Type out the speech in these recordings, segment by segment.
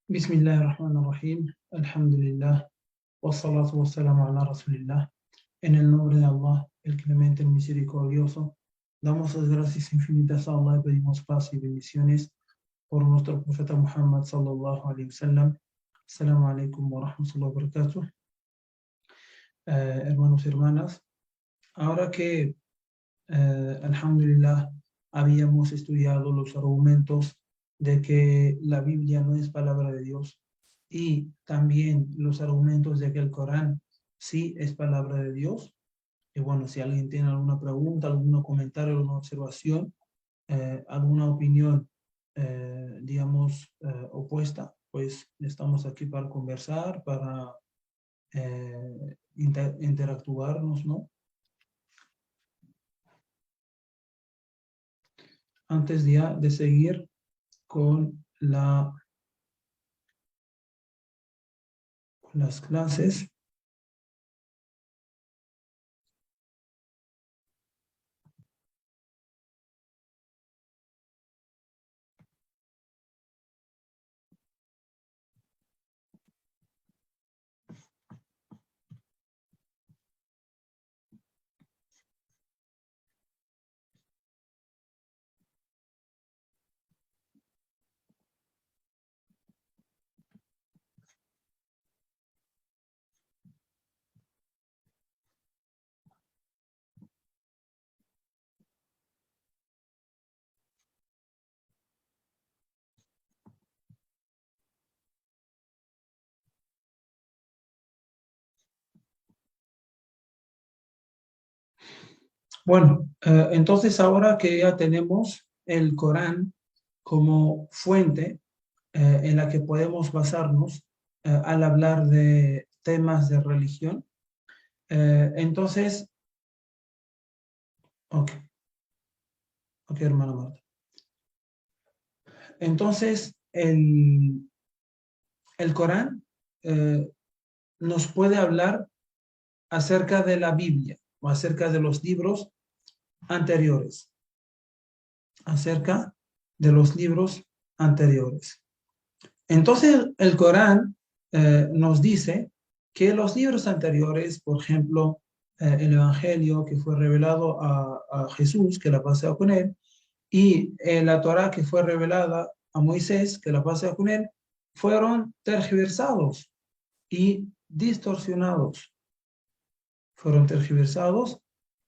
Bismillahirrahmanirrahim. Alhamdulillah. Wassalatu wassalamu ala Rasulillah. En el nombre de Allah, el clemente, el misericordioso, damos las gracias infinitas a Allah y pedimos paz y bendiciones por nuestro profeta Muhammad sallallahu alayhi wa sallam. Assalamu alaikum wa rahmatullahi wa barakatuh. Hermanos y hermanas, ahora que, alhamdulillah, habíamos estudiado los argumentos de que la Biblia no es palabra de Dios y también los argumentos de que el Corán sí es palabra de Dios. Y bueno, si alguien tiene alguna pregunta, algún comentario, alguna observación, alguna opinión, opuesta, pues estamos aquí para conversar, para interactuarnos, ¿no? Antes de seguir con las clases, bueno, entonces ahora que ya tenemos el Corán como fuente en la que podemos basarnos al hablar de temas de religión, entonces, ok, hermano Marta. Entonces, el Corán nos puede hablar acerca de la Biblia o acerca de los libros anteriores, acerca de los libros anteriores. Entonces, el Corán nos dice que los libros anteriores, por ejemplo, el Evangelio que fue revelado a Jesús, que la paz sea con él, y la Torá que fue revelada a Moisés, que la paz sea con él, fueron tergiversados y distorsionados. Fueron tergiversados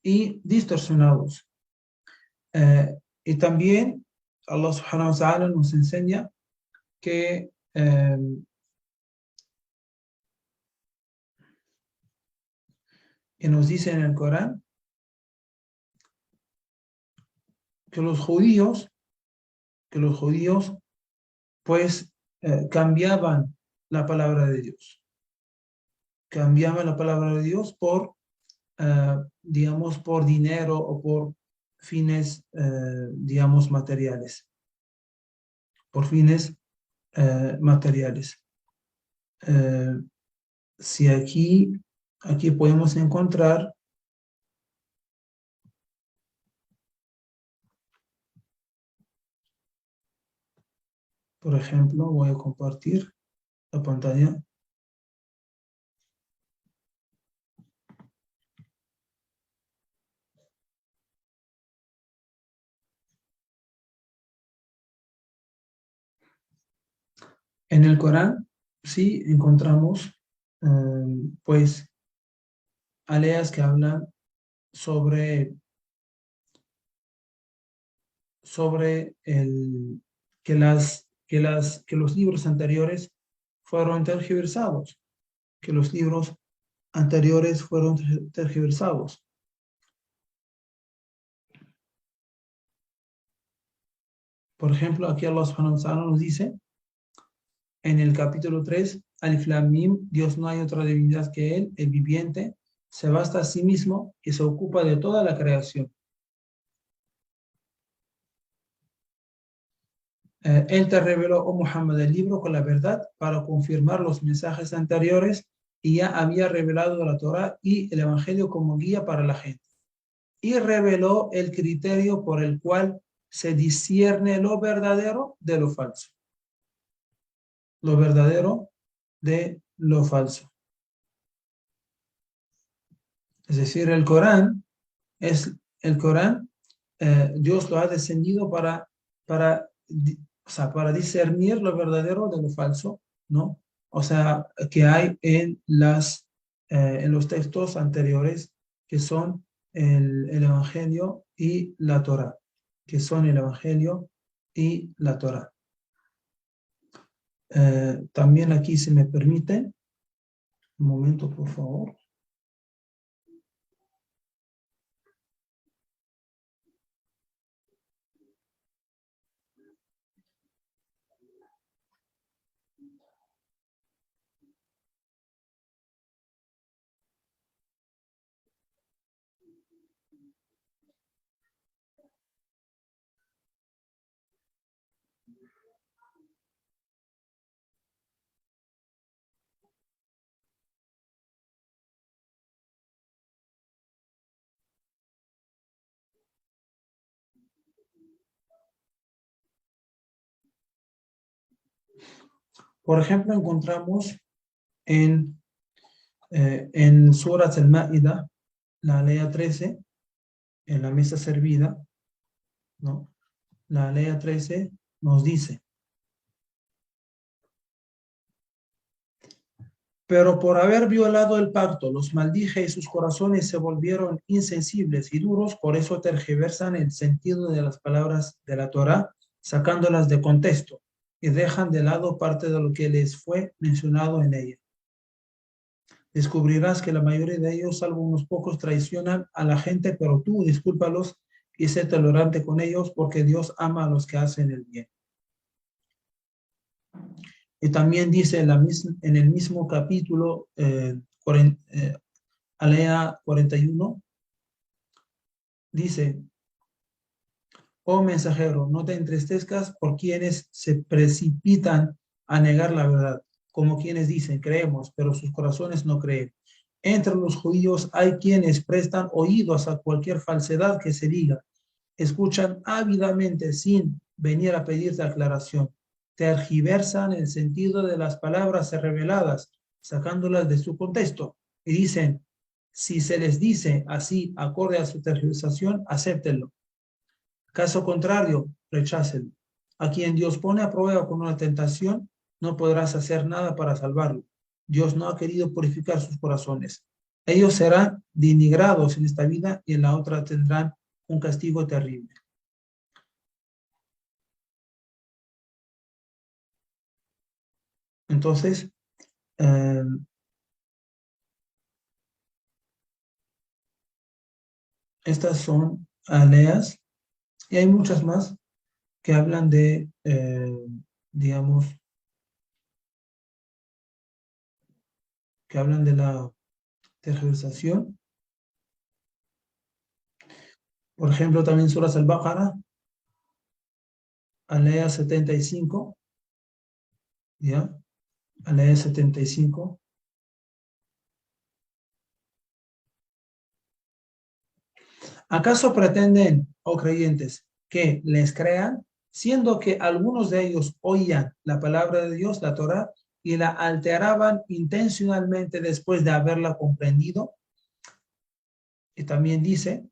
y distorsionados. Y también Allah subhanahu wa ta'ala nos enseña que nos dice en el Corán que los judíos pues cambiaban la palabra de Dios. Cambiaban la palabra de Dios por, por dinero o por fines, materiales. Por fines materiales. Si aquí podemos encontrar por ejemplo, voy a compartir la pantalla. En el Corán sí encontramos pues aleas que hablan sobre que los libros anteriores fueron tergiversados, que los libros anteriores fueron tergiversados. Por ejemplo, aquí Allah subhanahu wa ta'ala nos dice en el capítulo 3, Alif Lam Mim, Dios no hay otra divinidad que Él, el viviente, se basta a sí mismo y se ocupa de toda la creación. Él te reveló, oh Muhammad, el libro con la verdad para confirmar los mensajes anteriores y ya había revelado la Torá y el Evangelio como guía para la gente. Y reveló el criterio por el cual se discierne lo verdadero de lo falso. lo verdadero de lo falso. Es decir, el Corán, Dios lo ha descendido para discernir lo verdadero de lo falso, ¿no? O sea, que hay en los textos anteriores, que son el Evangelio y la Torá, que son el Evangelio y la Torá. También aquí, si me permite, un momento, por favor. Por ejemplo, encontramos en Surat al-Ma'ida, la alea 13, en la mesa servida, ¿no? La alea 13 nos dice: pero por haber violado el pacto, los maldije y sus corazones se volvieron insensibles y duros, por eso tergiversan el sentido de las palabras de la Torá, sacándolas de contexto, y dejan de lado parte de lo que les fue mencionado en ella. Descubrirás que la mayoría de ellos, salvo unos pocos, traicionan a la gente, pero tú discúlpalos y sé tolerante con ellos, porque Dios ama a los que hacen el bien. Y también dice en el mismo capítulo, alea 41, dice: oh mensajero, no te entristezcas por quienes se precipitan a negar la verdad, como quienes dicen, creemos, pero sus corazones no creen. Entre los judíos hay quienes prestan oídos a cualquier falsedad que se diga, escuchan ávidamente sin venir a pedirte aclaración, tergiversan el sentido de las palabras reveladas, sacándolas de su contexto, y dicen: si se les dice así, acorde a su tergiversación, acéptenlo. Caso contrario, rechácenlo. A quien Dios pone a prueba con una tentación, no podrás hacer nada para salvarlo. Dios no ha querido purificar sus corazones. Ellos serán denigrados en esta vida y en la otra tendrán un castigo terrible. Entonces, estas son aleas, y hay muchas más que hablan de, digamos, que hablan de la tergiversación. Por ejemplo, también Suras al-Baqarah, alea 75, ¿ya? Alea 75. ¿Acaso pretenden, oh creyentes, que les crean, siendo que algunos de ellos oían la palabra de Dios, la Torá, y la alteraban intencionalmente después de haberla comprendido? Y también dice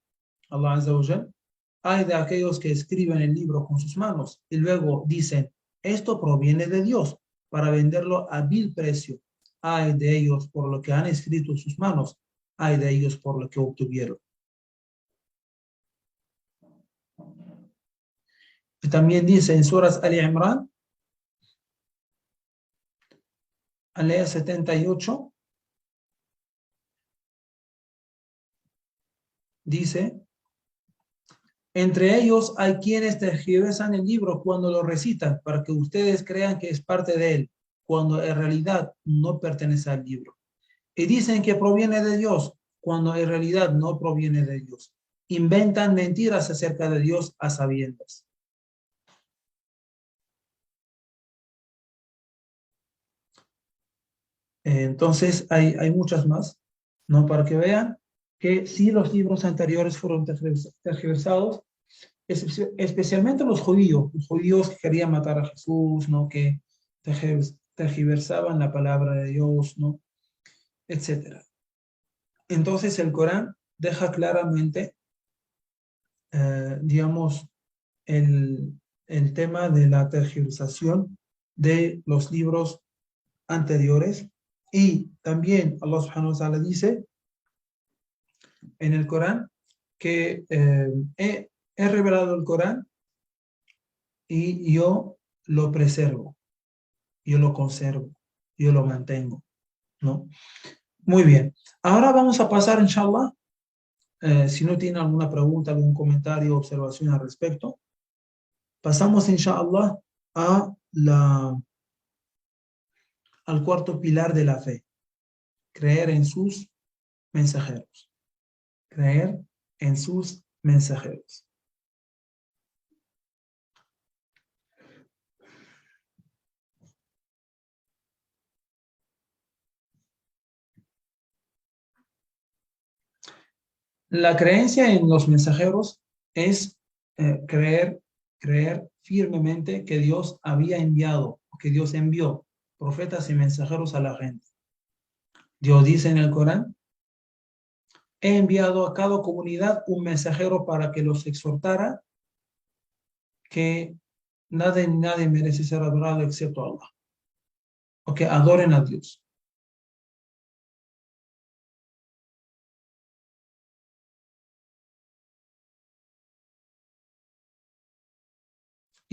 Allah Azza wa Jal: hay de aquellos que escriben el libro con sus manos y luego dicen, esto proviene de Dios, para venderlo a vil precio. Hay de ellos por lo que han escrito sus manos, hay de ellos por lo que obtuvieron. Y también dice en Suras Ali Imran, alea 78, dice: entre ellos hay quienes tergiversan el libro cuando lo recitan, para que ustedes crean que es parte de él, cuando en realidad no pertenece al libro. Y dicen que proviene de Dios, cuando en realidad no proviene de Dios. Inventan mentiras acerca de Dios a sabiendas. Entonces hay muchas más, ¿no? Para que vean que sí, los libros anteriores fueron tergiversados, especialmente los judíos que querían matar a Jesús, ¿no? Que tergiversaban la palabra de Dios, ¿no? Etcétera. Entonces el Corán deja claramente, digamos, el tema de la tergiversación de los libros anteriores. Y también Allah subhanahu wa ta'ala dice en el Corán que he revelado el Corán y yo lo preservo, yo lo conservo, yo lo mantengo, ¿no? Muy bien. Ahora vamos a pasar, inshallah, si no tiene alguna pregunta, algún comentario o observación al respecto, pasamos, inshallah, a al cuarto pilar de la fe, creer en sus mensajeros. Creer en sus mensajeros. La creencia en los mensajeros es creer firmemente que Dios había enviado, que Dios envió profetas y mensajeros a la gente. Dios dice en el Corán: he enviado a cada comunidad un mensajero para que los exhortara que nadie merece ser adorado excepto Allah, o que adoren a Dios.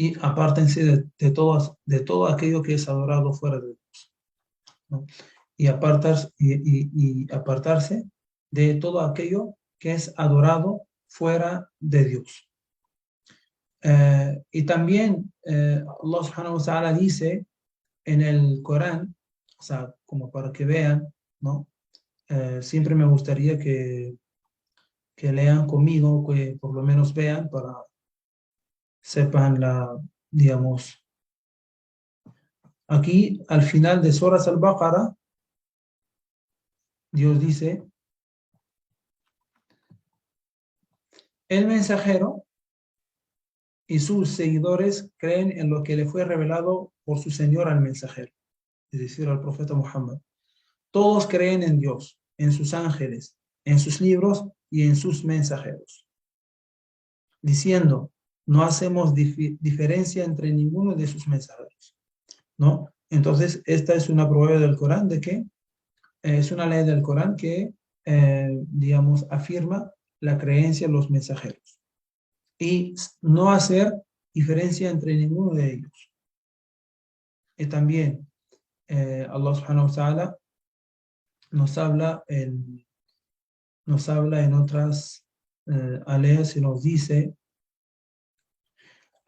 Y apártense de todo aquello que es adorado fuera de Dios, ¿no? Y apartarse de todo aquello que es adorado fuera de Dios. Y también Allah subhanahu wa ta'ala dice en el Corán, o sea, como para que vean, ¿no? Siempre me gustaría que lean conmigo, que por lo menos vean para sepan digamos, aquí al final de Surah Al-Baqarah, Dios dice: el mensajero y sus seguidores creen en lo que le fue revelado por su Señor al mensajero, es decir, al profeta Muhammad. Todos creen en Dios, en sus ángeles, en sus libros y en sus mensajeros, diciendo: no hacemos diferencia entre ninguno de sus mensajeros, ¿no? Entonces, esta es una prueba del Corán de que es una ley del Corán que, digamos, afirma la creencia en los mensajeros y no hacer diferencia entre ninguno de ellos. Y también Allah subhanahu wa ta'ala nos habla en otras aleas y nos dice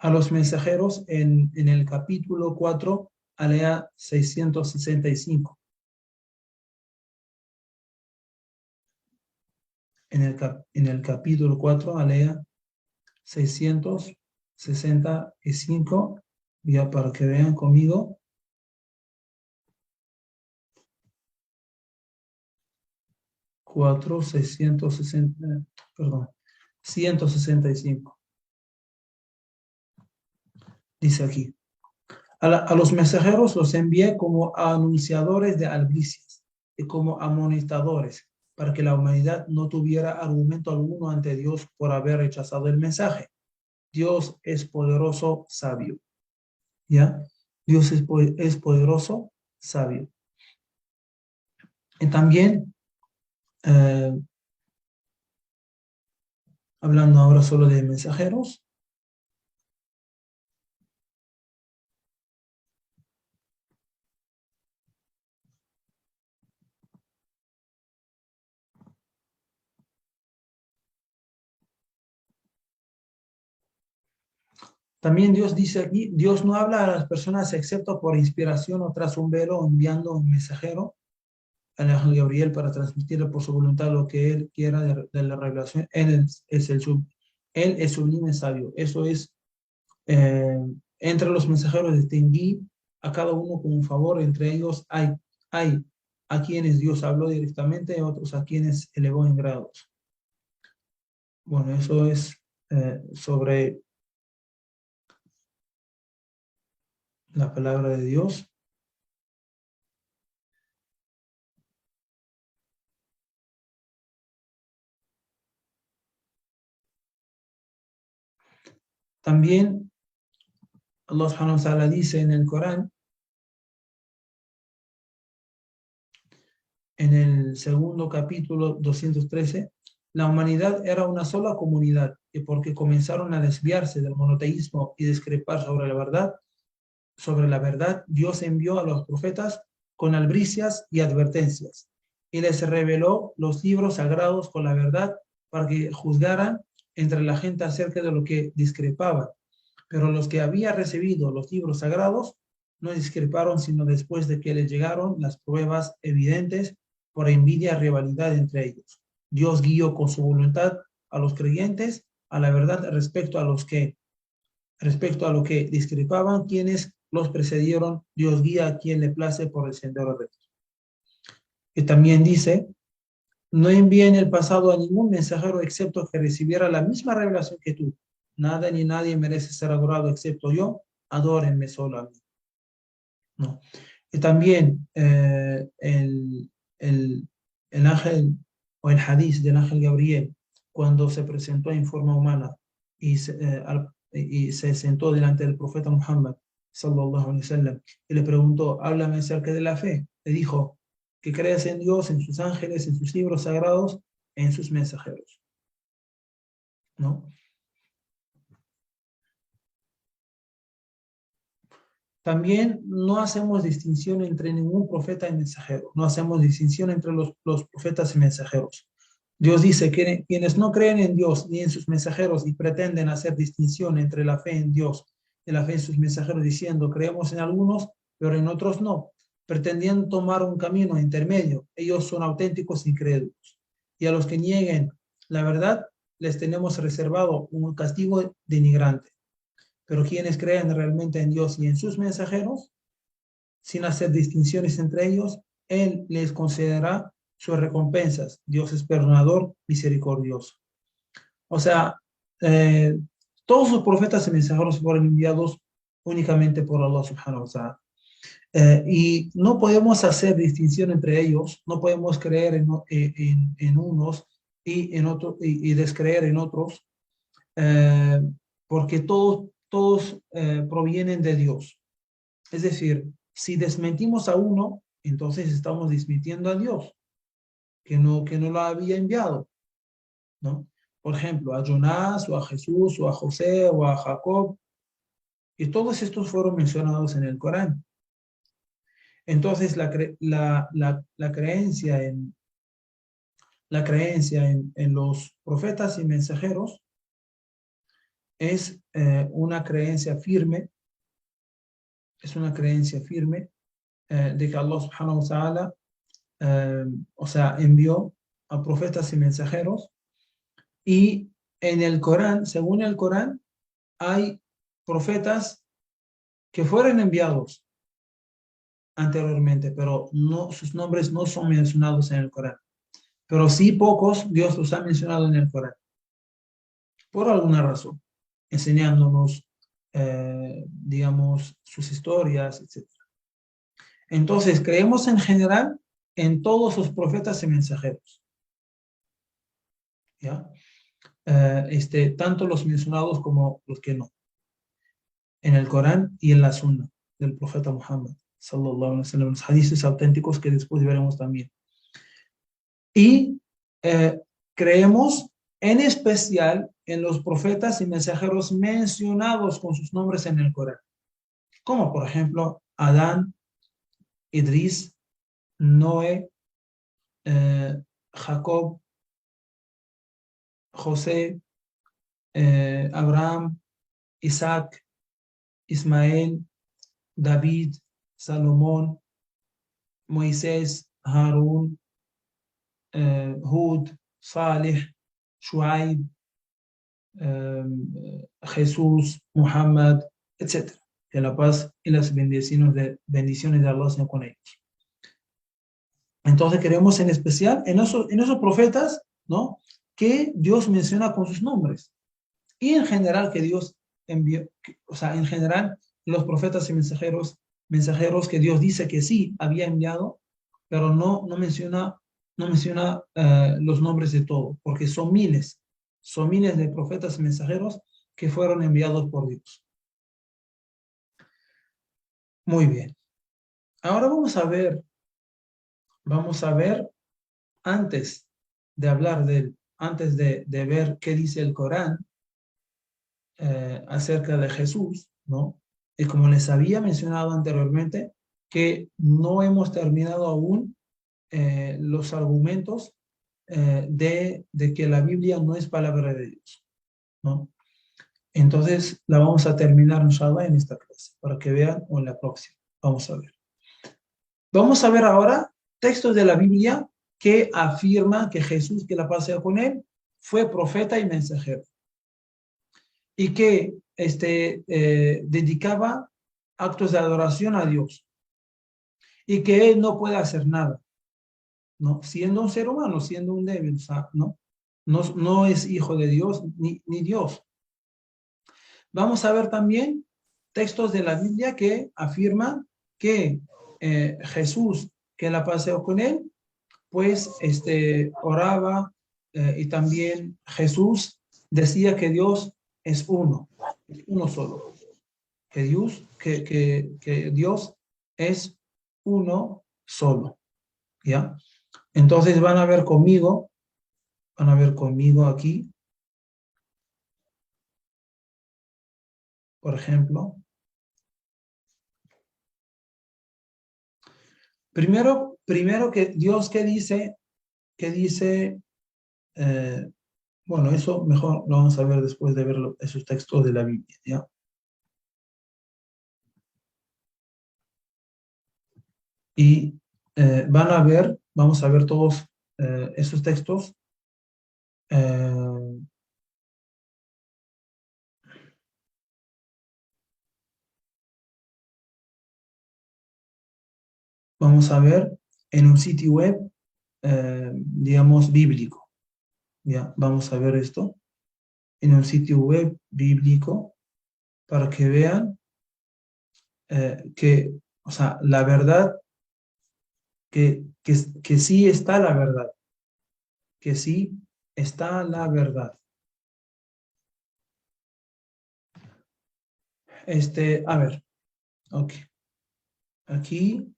a los mensajeros en el capítulo 4, alea 665. En el capítulo 4, alea 665, ya para que vean conmigo. Cuatro, 660, perdón, 165. Dice aquí: a los mensajeros los envié como anunciadores de albricias y como amonestadores, para que la humanidad no tuviera argumento alguno ante Dios por haber rechazado el mensaje. Dios es poderoso, sabio. ¿Ya? Dios es poderoso, sabio. Y también, hablando ahora solo de mensajeros, también Dios dice aquí: Dios no habla a las personas excepto por inspiración o tras un velo, enviando un mensajero al ángel Gabriel para transmitirle por su voluntad lo que él quiera de la revelación. Él es sublime sabio. Eso es, eh, entre los mensajeros distinguí a cada uno con un favor. Entre ellos hay a quienes Dios habló directamente y otros a quienes elevó en grados. Bueno, eso es sobre la palabra de Dios. También Allah subhanahu wa ta'ala dice en el Corán, en el segundo capítulo 213, la humanidad era una sola comunidad y porque comenzaron a desviarse del monoteísmo y discrepar sobre la verdad, Dios envió a los profetas con albricias y advertencias y les reveló los libros sagrados con la verdad para que juzgaran entre la gente acerca de lo que discrepaban. Pero los que habían recibido los libros sagrados no discreparon sino después de que les llegaron las pruebas evidentes por envidia y rivalidad entre ellos. Dios guió con su voluntad a los creyentes a la verdad respecto a lo que discrepaban quienes los precedieron. Dios guía a quien le place por el sendero recto. Y también dice, no envié en el pasado a ningún mensajero excepto que recibiera la misma revelación que tú. Nada ni nadie merece ser adorado excepto yo. Adórenme solo a mí. No. Y también el ángel o el hadiz del ángel Gabriel, cuando se presentó en forma humana y se sentó delante del profeta Muhammad, sallallahu alaihi wasallam, y le preguntó, háblame acerca de la fe. Le dijo, que creas en Dios, en sus ángeles, en sus libros sagrados, en sus mensajeros. ¿No? También no hacemos distinción entre ningún profeta y mensajero. No hacemos distinción entre los profetas y mensajeros. Dios dice que quienes no creen en Dios ni en sus mensajeros y pretenden hacer distinción entre la fe en Dios y la fe en sus mensajeros, diciendo creemos en algunos, pero en otros no, pretendiendo tomar un camino intermedio, ellos son auténticos incrédulos. Y a los que nieguen la verdad, les tenemos reservado un castigo denigrante. Pero quienes creen realmente en Dios y en sus mensajeros, sin hacer distinciones entre ellos, Él les concederá sus recompensas. Dios es perdonador, misericordioso. O sea, todos los profetas y mensajeros fueron enviados únicamente por Allah subhanahu wa ta'ala. Y no podemos hacer distinción entre ellos, no podemos creer en unos y descreer en otros, porque todos provienen de Dios. Es decir, si desmentimos a uno, entonces estamos desmintiendo a Dios, que no lo había enviado, ¿no? Por ejemplo, a Jonás, o a Jesús, o a José, o a Jacob, y todos estos fueron mencionados en el Corán. Entonces, la creencia en los profetas y mensajeros es una creencia firme, de que Allah subhanahu wa ta'ala, o sea, envió a profetas y mensajeros, y en el Corán, según el Corán, hay profetas que fueron enviados anteriormente, pero sus nombres no son mencionados en el Corán. Pero sí pocos Dios los ha mencionado en el Corán, por alguna razón, enseñándonos, digamos, sus historias, etc. Entonces, creemos en general en todos los profetas y mensajeros, ¿ya? Tanto los mencionados como los que no, en el Corán y en la Sunna del profeta Muhammad, sallallahu alaihi wasallam, los hadices auténticos que después veremos también. Y creemos en especial en los profetas y mensajeros mencionados con sus nombres en el Corán, como por ejemplo Adán, Idris, Noé, Jacob, José, Abraham, Isaac, Ismael, David, Salomón, Moisés, Harún, Hud, Saleh, Shuaib, Jesús, Muhammad, etc. Que la paz y las bendiciones de Allah sean con ellos. Entonces queremos en especial en esos profetas, ¿no?, que Dios menciona con sus nombres. Y en general que Dios envió, o sea, en general los profetas y mensajeros que Dios dice que sí había enviado, pero no menciona los nombres de todos, porque son miles de profetas y mensajeros que fueron enviados por Dios. Muy bien. Ahora vamos a ver antes de hablar antes de ver qué dice el Corán acerca de Jesús, ¿no? Y como les había mencionado anteriormente, que no hemos terminado aún los argumentos de que la Biblia no es palabra de Dios, ¿no? Entonces la vamos a terminar, inshallah, en esta clase, para que vean, o en la próxima. Vamos a ver. Vamos a ver ahora textos de la Biblia que afirman que Jesús, que la paz sea con él, fue profeta y mensajero. Y que dedicaba actos de adoración a Dios. Y que él no puede hacer nada, ¿no? Siendo un ser humano, siendo un débil, o sea, ¿no? No es hijo de Dios ni Dios. Vamos a ver también textos de la Biblia que afirman que Jesús, que la paz sea con él, pues oraba y también Jesús decía que Dios es uno solo, que Dios es uno solo, ¿ya? Entonces van a ver conmigo aquí, por ejemplo, primero que Dios que dice bueno, eso mejor lo vamos a ver después de ver esos textos de la Biblia, ¿ya? Y vamos a ver todos esos textos. eh, Vamos a ver en un sitio web, digamos, bíblico, ¿ya? Vamos a ver esto en un sitio web bíblico para que vean que, o sea, la verdad, que sí está la verdad, que sí está la verdad. A ver, ok. Aquí,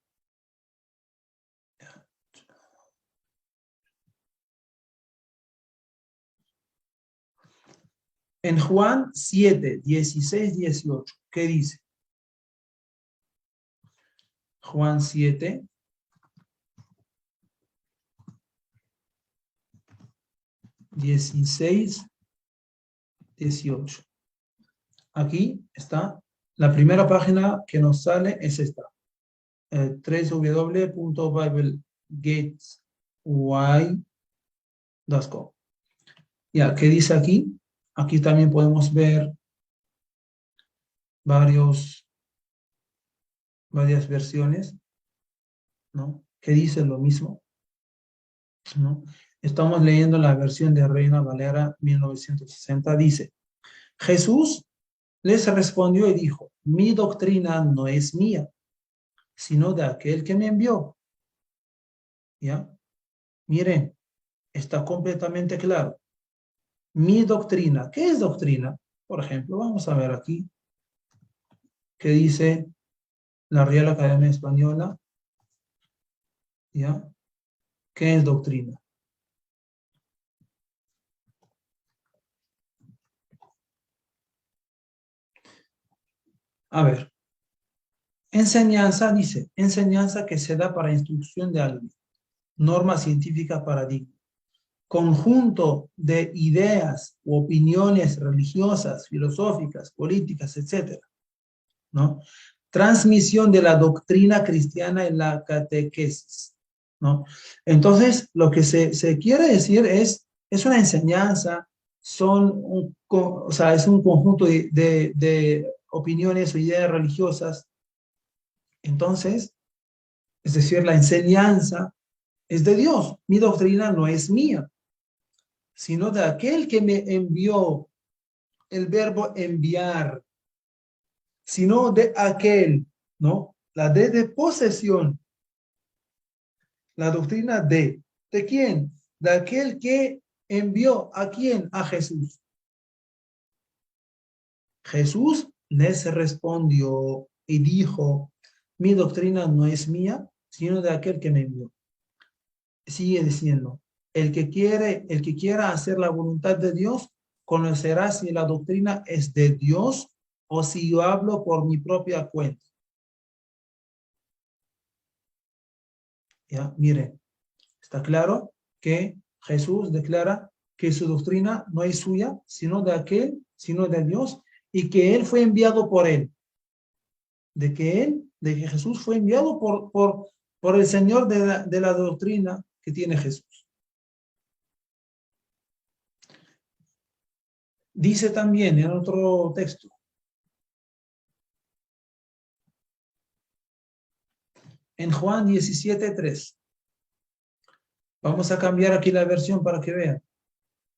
en Juan 7, 16, 18, ¿qué dice? Juan 7, 16, 18. Aquí está, la primera página que nos sale es esta, www.biblegatesy.com. Ya, ¿qué dice aquí? Aquí también podemos ver varias versiones, ¿no? Que dicen lo mismo, ¿no? Estamos leyendo la versión de Reina Valera 1960. Dice, Jesús les respondió y dijo, mi doctrina no es mía, sino de aquel que me envió. ¿Ya? Miren, está completamente claro. Mi doctrina, ¿qué es doctrina? Por ejemplo, vamos a ver aquí qué dice la Real Academia Española. ¿Ya? ¿Qué es doctrina? A ver, enseñanza, dice, enseñanza que se da para instrucción de alguien, norma científica paradigma, conjunto de ideas u opiniones religiosas, filosóficas, políticas, etcétera, ¿no? Transmisión de la doctrina cristiana en la catequesis, ¿no? Entonces, lo que se quiere decir es una enseñanza, o sea, es un conjunto de opiniones o ideas religiosas. Entonces, es decir, la enseñanza es de Dios. Mi doctrina no es mía, sino de aquel que me envió, el verbo enviar, sino de aquel, ¿no? La de posesión, la doctrina ¿de quién? De aquel que envió, ¿a quién? A Jesús. Jesús les respondió y dijo, mi doctrina no es mía, sino de aquel que me envió. Sigue diciendo, el que quiera hacer la voluntad de Dios, conocerá si la doctrina es de Dios o si yo hablo por mi propia cuenta. Ya, miren, está claro que Jesús declara que su doctrina no es suya, sino de aquel, sino de Dios, y que él fue enviado por él. De que Jesús fue enviado por el Señor de la doctrina que tiene Jesús. Dice también en otro texto, en Juan 17:3. Vamos a cambiar aquí la versión para que vean.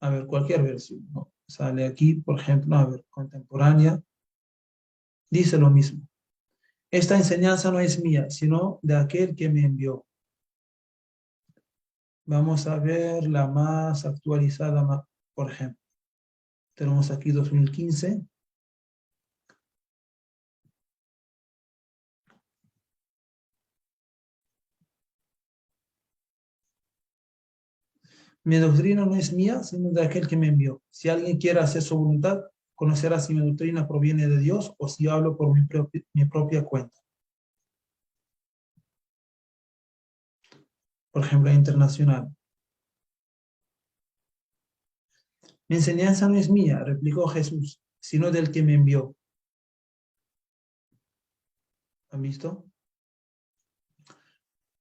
A ver, cualquier versión, ¿no? Sale aquí, por ejemplo, a ver, contemporánea. Dice lo mismo. Esta enseñanza no es mía, sino de aquel que me envió. Vamos a ver la más actualizada, por ejemplo. Tenemos aquí 2015. Mi doctrina no es mía, sino de aquel que me envió. Si alguien quiere hacer su voluntad, conocerá si mi doctrina proviene de Dios o si yo hablo por mi propia cuenta. Por ejemplo, internacional. Mi enseñanza no es mía, replicó Jesús, sino del que me envió. ¿Han visto?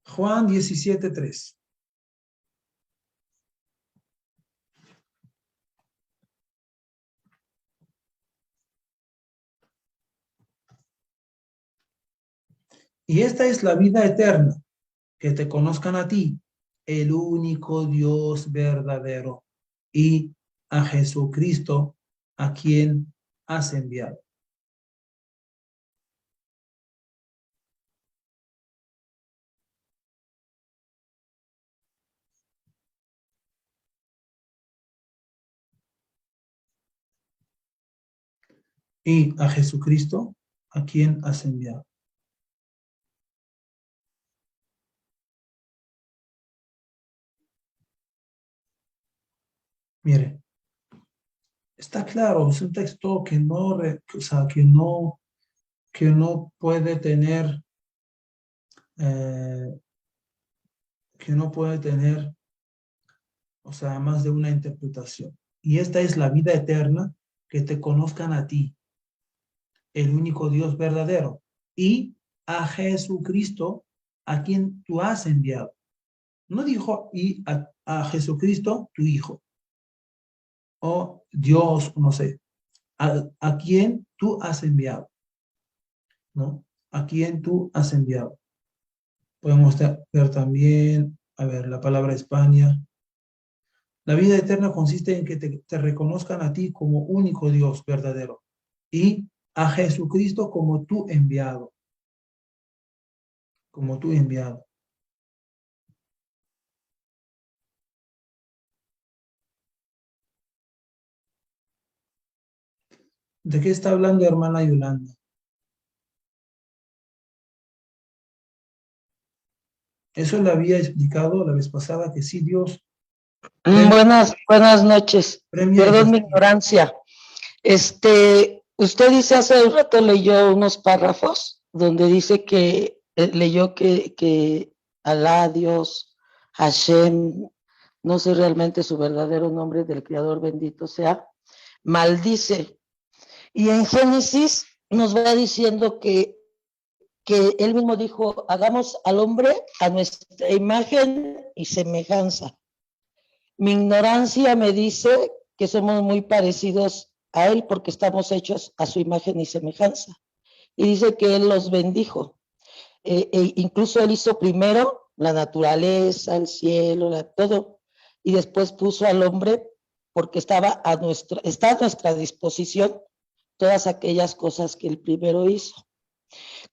Juan 17:3. Y esta es la vida eterna, que te conozcan a ti, el único Dios verdadero, y a Jesucristo, a quien has enviado. Y a Jesucristo, a quien has enviado. Mire, está claro, es un texto que no, o sea, que no puede tener, eh, que no puede tener, o sea, más de una interpretación. Y esta es la vida eterna, que te conozcan a ti, el único Dios verdadero, y a Jesucristo, a quien tú has enviado. No dijo, y a Jesucristo, tu Hijo, o Dios, no sé, a quien tú has enviado, ¿no? A quien tú has enviado. Podemos ver también, a ver, la palabra España. La vida eterna consiste en que te reconozcan a ti como único Dios verdadero y a Jesucristo como tú enviado. Como tú enviado. ¿De qué está hablando hermana Yolanda? Eso le había explicado la vez pasada que sí Dios Buenas noches. premia y Perdón mi castiga. ignorancia. Usted dice hace un rato leyó unos párrafos donde dice que leyó que Alá, Dios, Hashem, no sé realmente su verdadero nombre del Creador bendito sea, maldice. Y en Génesis nos va diciendo que él mismo dijo, hagamos al hombre a nuestra imagen y semejanza. Mi ignorancia me dice que somos muy parecidos a él porque estamos hechos a su imagen y semejanza. Y dice que él los bendijo. Incluso él hizo primero la naturaleza, el cielo, todo, y después puso al hombre porque está a nuestra disposición todas aquellas cosas que él primero hizo.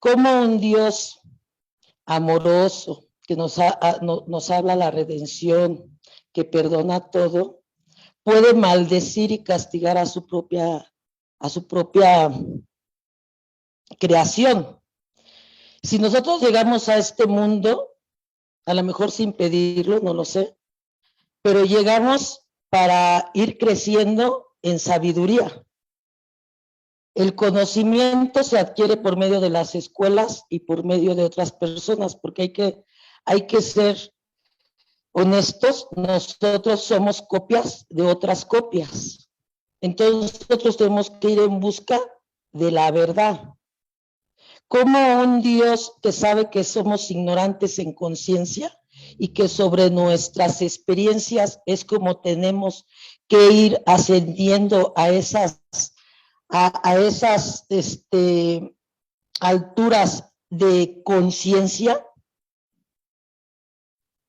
Como un Dios amoroso que nos habla la redención, que perdona todo, puede maldecir y castigar a su propia a su propia creación. Si nosotros llegamos a este mundo, a lo mejor sin pedirlo, no lo sé, pero llegamos para ir creciendo en sabiduría. El conocimiento se adquiere por medio de las escuelas y por medio de otras personas, porque hay que ser honestos, nosotros somos copias de otras copias. Entonces nosotros tenemos que ir en busca de la verdad. Como un Dios que sabe que somos ignorantes en conciencia y que sobre nuestras experiencias es como tenemos que ir ascendiendo a esas alturas de conciencia,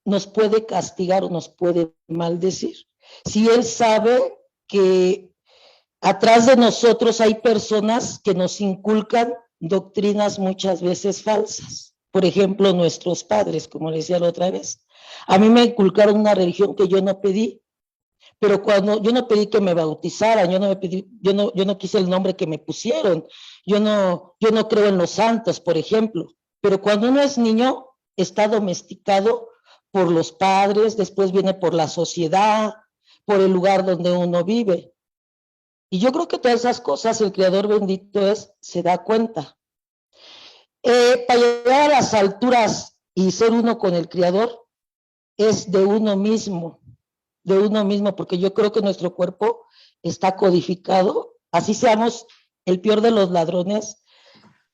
nos puede castigar o nos puede maldecir. Si Él sabe que atrás de nosotros hay personas que nos inculcan doctrinas muchas veces falsas. Por ejemplo, nuestros padres, como les decía la otra vez. A mí me inculcaron una religión que yo no pedí, pero cuando yo no pedí que me bautizaran, yo no quise el nombre que me pusieron, yo no creo en los santos, por ejemplo. Pero cuando uno es niño, está domesticado por los padres, después viene por la sociedad, por el lugar donde uno vive. Y yo creo que todas esas cosas el Creador bendito se da cuenta. Para llegar a las alturas y ser uno con el Creador es de uno mismo, porque yo creo que nuestro cuerpo está codificado, así seamos el peor de los ladrones,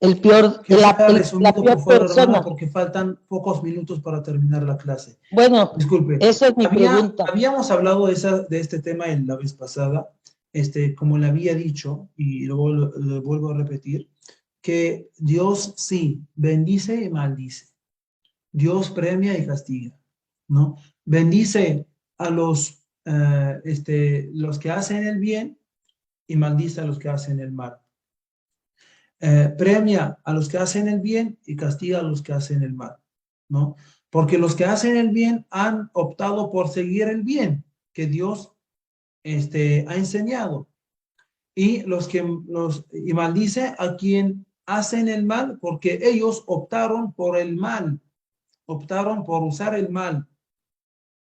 el peor, Que sea la resumido, peor por favor, hermana, persona. porque faltan pocos minutos para terminar la clase. Bueno, Disculpe, esa es mi pregunta. habíamos hablado de este tema en la vez pasada, como le había dicho, y lo vuelvo a repetir, que Dios sí bendice y maldice. Dios premia y castiga, ¿no? Bendice a los que hacen el bien y maldice a los que hacen el mal. Premia a los que hacen el bien y castiga a los que hacen el mal, ¿no? Porque los que hacen el bien han optado por seguir el bien que Dios ha enseñado. Y y maldice a quien hacen el mal porque ellos optaron por el mal, optaron por usar el mal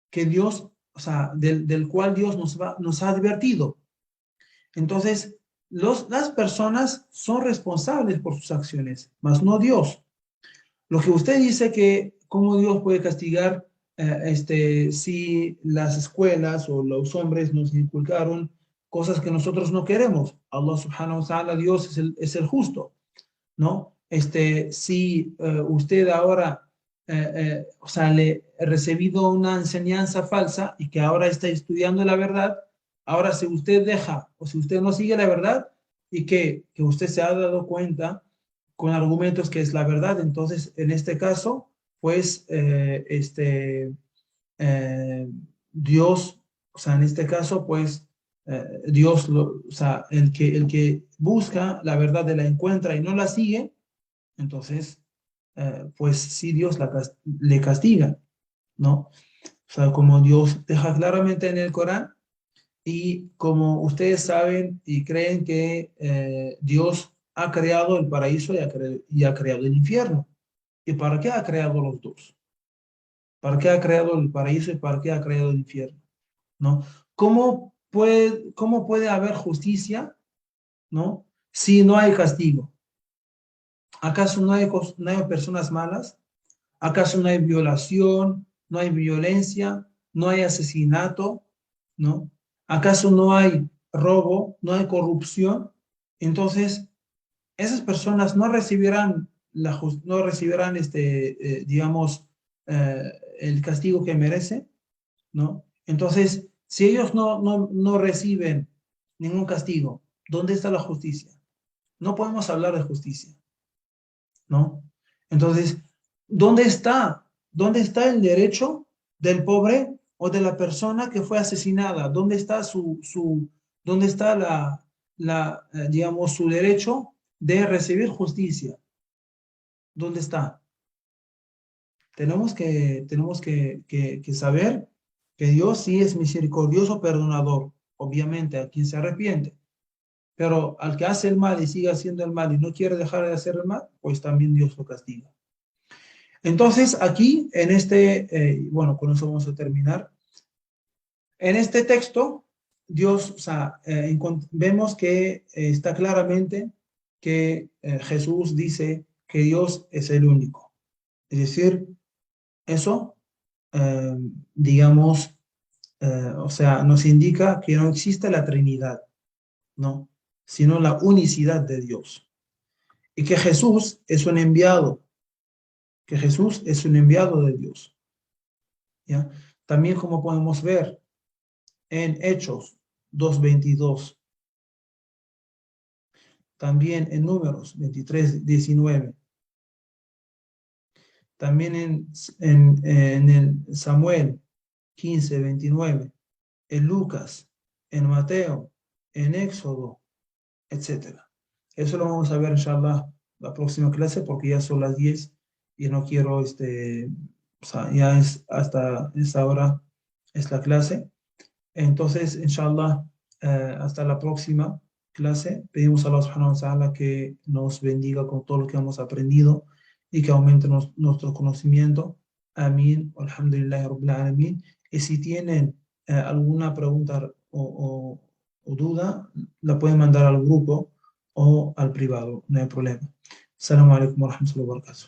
que Dios, o sea, del cual Dios nos ha advertido. Entonces, las personas son responsables por sus acciones, mas no Dios. Lo que usted dice que cómo Dios puede castigar si las escuelas o los hombres nos inculcaron cosas que nosotros no queremos. Allah subhanahu wa ta'ala, Dios es el justo, ¿no? Si usted ahora, le ha recibido una enseñanza falsa y que ahora está estudiando la verdad, ahora si usted deja o si usted no sigue la verdad y que usted se ha dado cuenta con argumentos que es la verdad, entonces en este caso, pues Dios, o sea, en este caso, pues Dios, o sea, el que busca la verdad la encuentra y no la sigue, entonces, pues sí, Dios le castiga, ¿no? O sea, como Dios deja claramente en el Corán y como ustedes saben y creen que Dios ha creado el paraíso y ha creado el infierno. ¿Y para qué ha creado los dos? ¿Para qué ha creado el paraíso y para qué ha creado el infierno? ¿No? ¿Cómo puede haber justicia, ¿no? Si no hay castigo? ¿Acaso no hay personas malas? ¿Acaso no hay violación, no hay violencia, no hay asesinato, ¿no? ¿Acaso no hay robo, no hay corrupción? Entonces, esas personas no recibirán digamos, el castigo que merece, ¿no? Entonces, si ellos no reciben ningún castigo, ¿dónde está la justicia? No podemos hablar de justicia, ¿no? Entonces, ¿dónde está? ¿Dónde está el derecho del pobre o de la persona que fue asesinada? ¿Dónde está dónde está digamos, su derecho de recibir justicia? ¿Dónde está? Tenemos que saber que Dios sí es misericordioso, perdonador, obviamente, a quien se arrepiente. Pero al que hace el mal y sigue haciendo el mal y no quiere dejar de hacer el mal, pues también Dios lo castiga. Entonces, aquí, en bueno, con eso vamos a terminar. En este texto, Dios, o sea, vemos que está claramente que Jesús dice que Dios es el único. Es decir, eso, eh, digamos, o sea, nos indica que no existe la Trinidad, ¿no? Sino la unicidad de Dios. Y que Jesús es un enviado, que Jesús es un enviado de Dios, ¿ya? También como podemos ver en Hechos 2:22, también en Números 23:19, también en el Samuel 15:29, en Lucas, en Mateo, en Éxodo, etc. Eso lo vamos a ver, inshallah, la próxima clase, porque ya son las 10 y no quiero, o sea, ya es hasta esa hora es la clase. Entonces, inshallah, hasta la próxima clase. Pedimos a Allah subhanahu wa ta'ala que nos bendiga con todo lo que hemos aprendido y que aumente nuestro conocimiento. Amén. Alhamdulillah Rabbil Alamin. Y si tienen alguna pregunta o duda, la pueden mandar al grupo o al privado, no hay problema. Assalamu alaikum wa rahmatullahi wa barakatuh.